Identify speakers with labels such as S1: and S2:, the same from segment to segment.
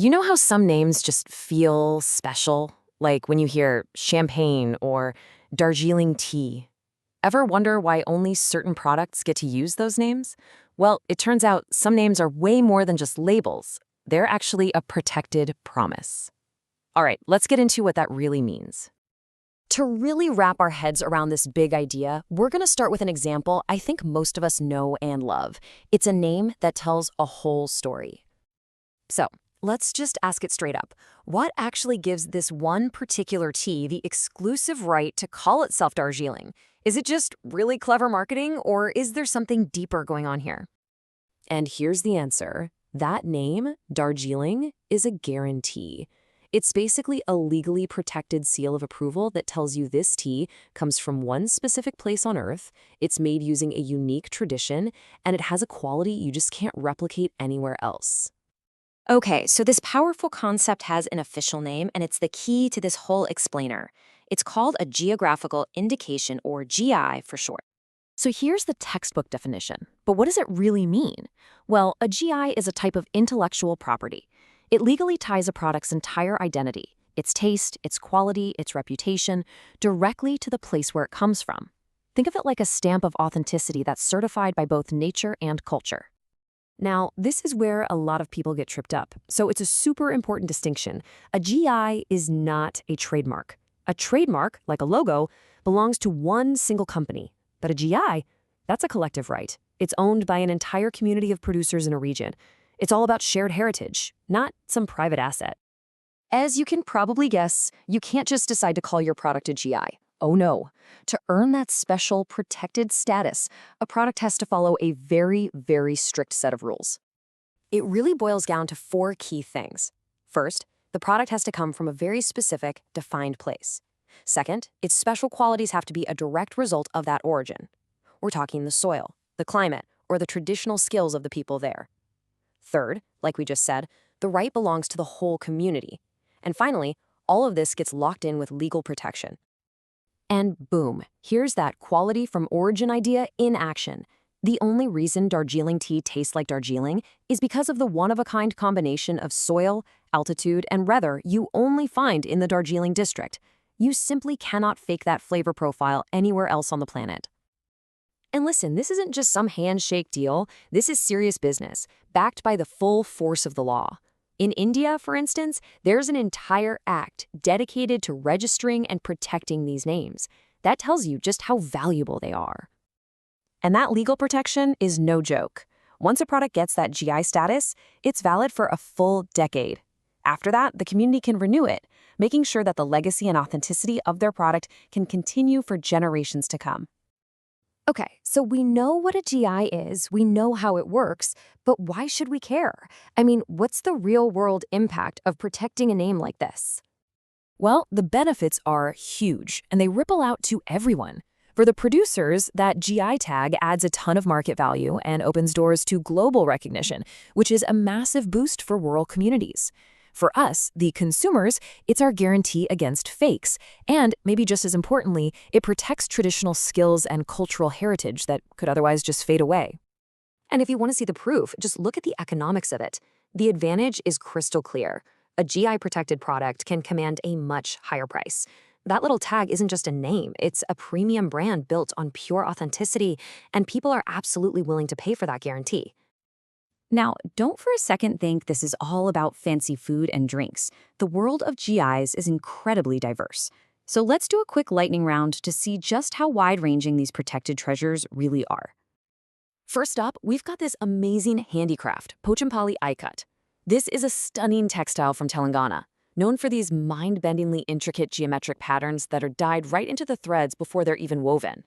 S1: You know how some names just feel special? Like when you hear champagne or Darjeeling tea. Ever wonder why only certain products get to use those names? Well, it turns out some names are way more than just labels. They're actually a protected promise. All right, let's get into what that really means. To really wrap our heads around this big idea, we're going to start with an example I think most of us know and love. It's a name that tells a whole story. So, let's just ask it straight up. What actually gives this one particular tea the exclusive right to call itself Darjeeling? Is it just really clever marketing, or is there something deeper going on here? And here's the answer. That name, Darjeeling, is a guarantee. It's basically a legally protected seal of approval that tells you this tea comes from one specific place on Earth, it's made using a unique tradition, and it has a quality you just can't replicate anywhere else.
S2: Okay, so this powerful concept has an official name, and it's the key to this whole explainer. It's called a geographical indication, or GI for short.
S1: So here's the textbook definition. But what does it really mean? Well, a GI is a type of intellectual property. It legally ties a product's entire identity, its taste, its quality, its reputation, directly to the place where it comes from. Think of it like a stamp of authenticity that's certified by both nature and culture. Now, this is where a lot of people get tripped up, so it's a super important distinction. A GI is not a trademark. A trademark, like a logo, belongs to one single company. But a GI, that's a collective right. It's owned by an entire community of producers in a region. It's all about shared heritage, not some private asset. As you can probably guess, you can't just decide to call your product a GI. Oh no. To earn that special protected status, a product has to follow a very, very strict set of rules. It really boils down to four key things. First, the product has to come from a very specific, defined place. Second, its special qualities have to be a direct result of that origin. We're talking the soil, the climate, or the traditional skills of the people there. Third, like we just said, the right belongs to the whole community. And finally, all of this gets locked in with legal protection. And boom, here's that quality from origin idea in action. The only reason Darjeeling tea tastes like Darjeeling is because of the one-of-a-kind combination of soil, altitude, and weather you only find in the Darjeeling district. You simply cannot fake that flavor profile anywhere else on the planet. And listen, this isn't just some handshake deal. This is serious business, backed by the full force of the law. In India, for instance, there's an entire act dedicated to registering and protecting these names. That tells you just how valuable they are. And that legal protection is no joke. Once a product gets that GI status, it's valid for a full decade. After that, the community can renew it, making sure that the legacy and authenticity of their product can continue for generations to come. Okay, so we know what a GI is, we know how it works, but why should we care? I mean, what's the real-world impact of protecting a name like this? Well, the benefits are huge, and they ripple out to everyone. For the producers, that GI tag adds a ton of market value and opens doors to global recognition, which is a massive boost for rural communities. For us, the consumers, it's our guarantee against fakes. And maybe just as importantly, it protects traditional skills and cultural heritage that could otherwise just fade away. And if you want to see the proof, just look at the economics of it. The advantage is crystal clear. A GI-protected product can command a much higher price. That little tag isn't just a name, it's a premium brand built on pure authenticity, and people are absolutely willing to pay for that guarantee. Now, don't for a second think this is all about fancy food and drinks. The world of GIs is incredibly diverse. So let's do a quick lightning round to see just how wide-ranging these protected treasures really are. First up, we've got this amazing handicraft, Pochampalli ikat. This is a stunning textile from Telangana, known for these mind-bendingly intricate geometric patterns that are dyed right into the threads before they're even woven.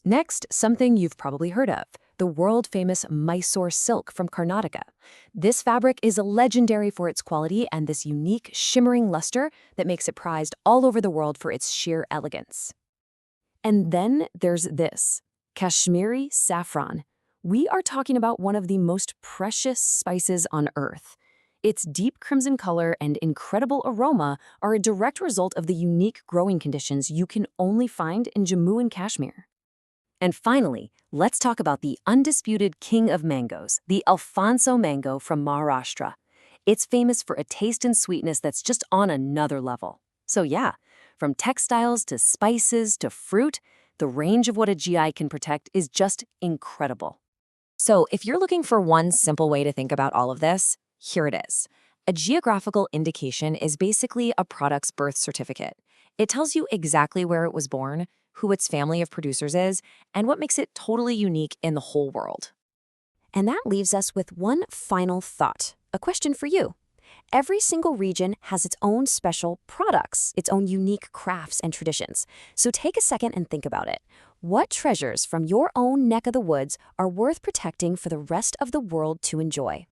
S1: Next, something you've probably heard of, the world-famous Mysore silk from Karnataka. This fabric is legendary for its quality and this unique, shimmering luster that makes it prized all over the world for its sheer elegance. And then there's this, Kashmiri saffron. We are talking about one of the most precious spices on Earth. Its deep crimson color and incredible aroma are a direct result of the unique growing conditions you can only find in Jammu and Kashmir. And finally, let's talk about the undisputed king of mangoes, the Alfonso mango from Maharashtra. It's famous for a taste and sweetness that's just on another level. So yeah, from textiles to spices to fruit, the range of what a GI can protect is just incredible.
S2: So, if you're looking for one simple way to think about all of this, here it is. A geographical indication is basically a product's birth certificate. It tells you exactly where it was born, who its family of producers is, and what makes it totally unique in the whole world.
S1: And that leaves us with one final thought, a question for you. Every single region has its own special products, its own unique crafts and traditions. So take a second and think about it. What treasures from your own neck of the woods are worth protecting for the rest of the world to enjoy?